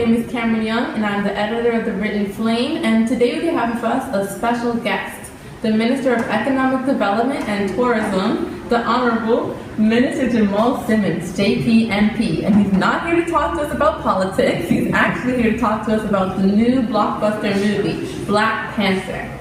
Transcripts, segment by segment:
name is Cameron Young, and I'm the editor of The Written Flame, and today we have with us a special guest, the Minister of Economic Development and Tourism, the Honorable Minister Jamahl Simmons, JP MP, and he's not here to talk to us about politics, he's actually here to talk to us about the new blockbuster movie, Black Panther.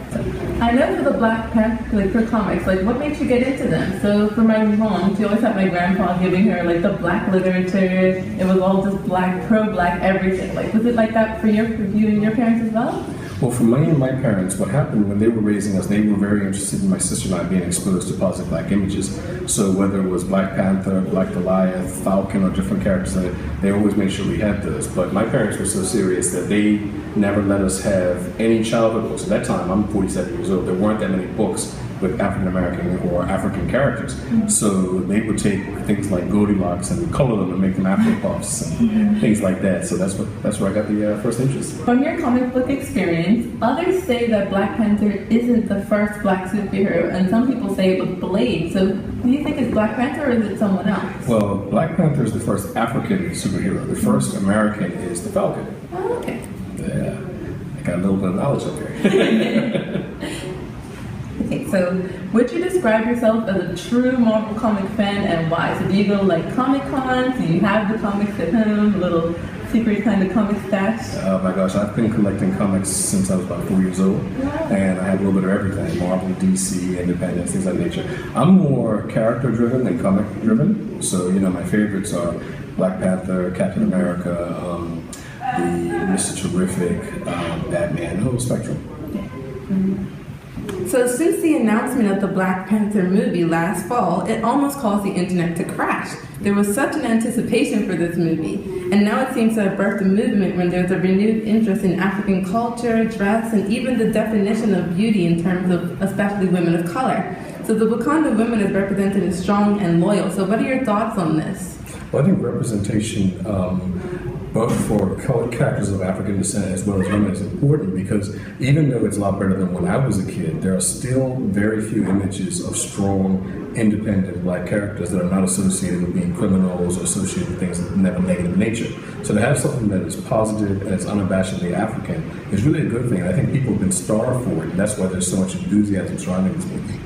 I know for the Black Panther, for comics, what makes you get into them? So for my mom, she always had my grandpa giving her the black literature. It was all just black, pro-black, everything. Was it like that for you and your parents as well? Well, for me and my parents, what happened when they were raising us, they were very interested in my sister and I being exposed to positive black images. So whether it was Black Panther, Black Goliath, Falcon, or different characters, they always made sure we had those. But my parents were so serious that they never let us have any childhood books. At that time, I'm 47 years old, there weren't that many books with African American or African characters. Mm-hmm. So they would take things like Goldilocks and color them and make them Afro puffs and things like that. So that's where I got the first interest. From your comic book experience, others say that Black Panther isn't the first black superhero, and some people say it was Blade. So do you think it's Black Panther or is it someone else? Well, Black Panther is the first African superhero. The first American is the Falcon. Oh, okay. Yeah, I got a little bit of knowledge up here. Okay, so would you describe yourself as a true Marvel comic fan, and why? So do you go Comic Cons? Do you have the comics at home? A little secret kind of comic stash? Oh my gosh, I've been collecting comics since I was about 4 years old. Wow. And I have a little bit of everything, Marvel, DC, Independence, things of that nature. I'm more character driven than comic driven. So, my favorites are Black Panther, Captain America, the Mr. Terrific, Batman, the whole spectrum. Mm-hmm. So since the announcement of the Black Panther movie last fall, it almost caused the internet to crash. There was such an anticipation for this movie, and now it seems to have birthed a movement when there's a renewed interest in African culture, dress, and even the definition of beauty in terms of especially women of color. So the Wakanda women is represented as strong and loyal. So what are your thoughts on this? Well, I think representation, both for colored characters of African descent as well as women, is important because even though it's a lot better than when I was a kid, there are still very few images of strong, independent black characters that are not associated with being criminals or associated with things that have a negative nature. So to have something that is positive and is unabashedly African is really a good thing. I think people have been starved for it, and that's why there's so much enthusiasm surrounding this movie.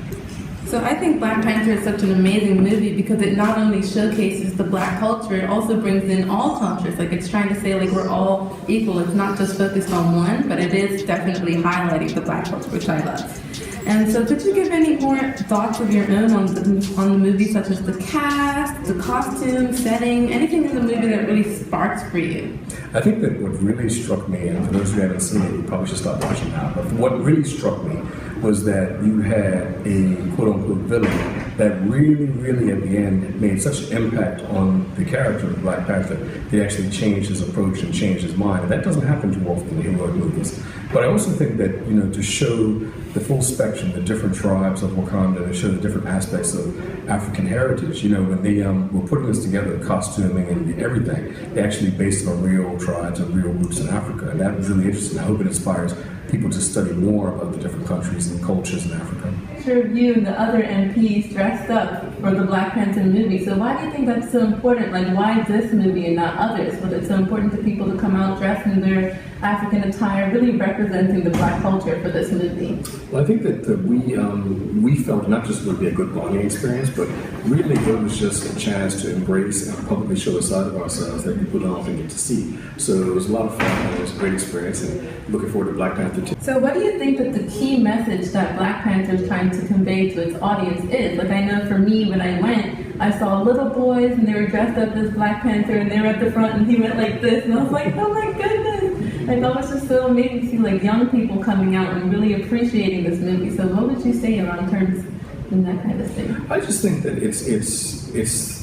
So I think Black Panther is such an amazing movie because it not only showcases the black culture, it also brings in all cultures. It's trying to say we're all equal. It's not just focused on one, but it is definitely highlighting the black culture, which I love. And so could you give any more thoughts of your own on the movie, such as the cast, the costume, setting, anything in the movie that really sparks for you? I think that what really struck me, and for those who haven't seen it, you probably should start watching now, but what really struck me was that you had a quote-unquote villain that really, really at the end made such an impact on the character of Black Panther. He actually changed his approach and changed his mind. And that doesn't happen too often in heroic movies. But I also think that, to show the full spectrum, the different tribes of Wakanda, to show the different aspects of African heritage, when they were putting this together, costuming and everything, they actually based it on real tribes and real roots in Africa. And that was really interesting. I hope it inspires people to study more about the different countries and cultures in Africa. Sure, you and the other MPs dressed up for the Black Panther movie. So why do you think that's so important? Why this movie and not others? Was it so important to people to come out dressed in their African attire, really representing the black culture for this movie? Well, I think that we felt not just it would be a good bonding experience, but really it was just a chance to embrace and publicly show a side of ourselves that people don't often get to see. So it was a lot of fun and it was a great experience, and looking forward to Black Panther 2. So what do you think that the key message that Black Panther is trying to convey to its audience is? I know for me, when I went, I saw little boys and they were dressed up as Black Panther and they were at the front and he went like this, and I was like, oh my goodness. That was just so amazing to see young people coming out and really appreciating this movie. So what would you say around terms and that kind of thing? I just think that it's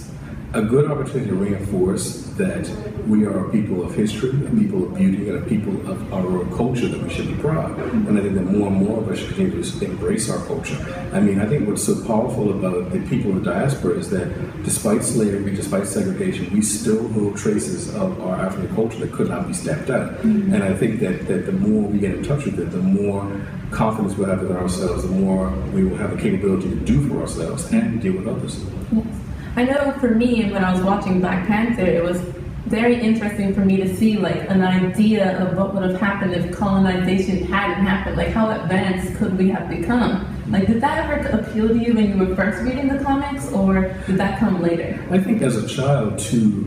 a good opportunity to reinforce that we are a people of history, a people of beauty, and a people of our own culture that we should be proud. And I think that more and more of us should continue to embrace our culture. I think what's so powerful about the people of the diaspora is that despite slavery, despite segregation, we still hold traces of our African culture that could not be stamped out. Mm-hmm. And I think that the more we get in touch with it, the more confidence we'll have within ourselves, the more we will have the capability to do for ourselves and deal with others. Yes. I know for me, when I was watching Black Panther, it was very interesting for me to see like an idea of what would have happened if colonization hadn't happened. Like how advanced could we have become? Like did that ever appeal to you when you were first reading the comics, or did that come later? I think as a child to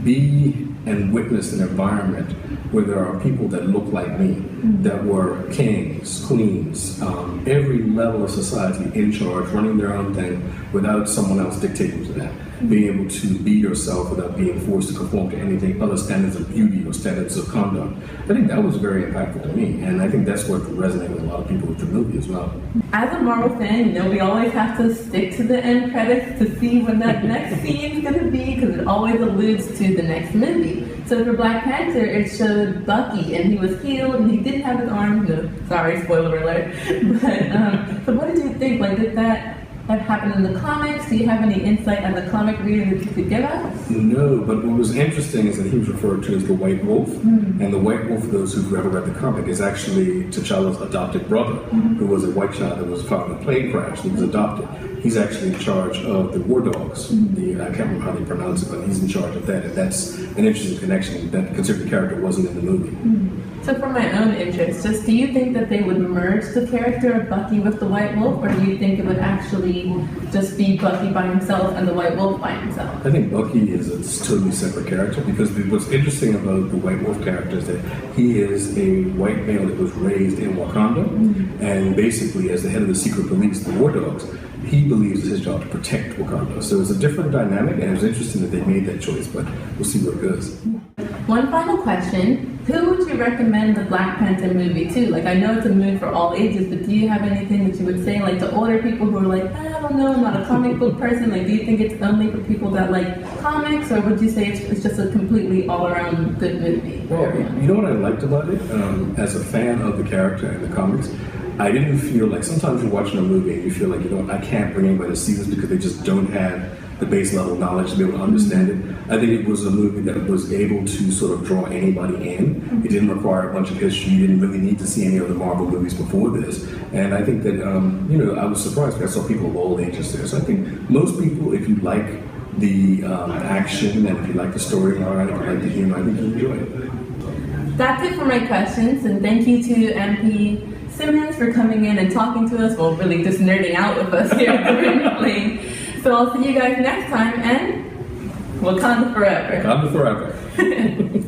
be and witness an environment where there are people that look like me, that were kings, queens, every level of society in charge, running their own thing without someone else dictating to them. Being able to be yourself without being forced to conform to anything other standards of beauty or standards of conduct. I think that was very impactful to me, and I think that's what resonated with a lot of people with the movie as well. As a Marvel fan, we always have to stick to the end credits to see when that next scene is going to be, because it always alludes to the next movie. So for Black Panther, it showed Bucky, and he was healed, and he didn't have his arm. No, sorry, spoiler alert. But what did you think? Like, did that have happened in the comics? Do you have any insight on the comic reading that you could give us? No, but what was interesting is that he was referred to as the White Wolf, and the White Wolf, for those who've ever read the comic, is actually T'Challa's adopted brother, who was a white child that was found in a plane crash. He was adopted. He's actually in charge of the War Dogs. I can't remember how they pronounce it, but he's in charge of that, and that's an interesting connection that considering the character wasn't in the movie. So for my own interest, just do you think that they would merge the character of Bucky with the White Wolf, or do you think it would actually just be Bucky by himself and the White Wolf by himself? I think Bucky is a totally separate character, because what's interesting about the White Wolf character is that he is a white male that was raised in Wakanda, and basically as the head of the secret police, the War Dogs, he believes it's his job to protect Wakanda. So it's a different dynamic, and it was interesting that they made that choice, but we'll see where it goes. One final question. Who would you recommend the Black Panther movie to? Like, I know it's a movie for all ages, but do you have anything that you would say, like, to older people who are like, I don't know, I'm not a comic book person. Like, do you think it's only for people that like comics, or would you say it's just a completely all-around good movie? Well, you know what I liked about it? As a fan of the character and the comics, I didn't feel like, sometimes you're watching a movie and you feel like, I can't bring anybody to see this because they just don't have the base level knowledge to be able to understand it. I think it was a movie that was able to sort of draw anybody in. It didn't require a bunch of history. You didn't really need to see any of the Marvel movies before this. And I think that, I was surprised because I saw people of all ages there. So I think most people, if you like the action and if you like the storyline, if you like the humor, I think you'll enjoy it. That's it for my questions, and thank you to MP Simmons for coming in and talking to us, well, really just nerding out with us here at the Written Flame. So I'll see you guys next time, and Wakanda forever. Wakanda forever.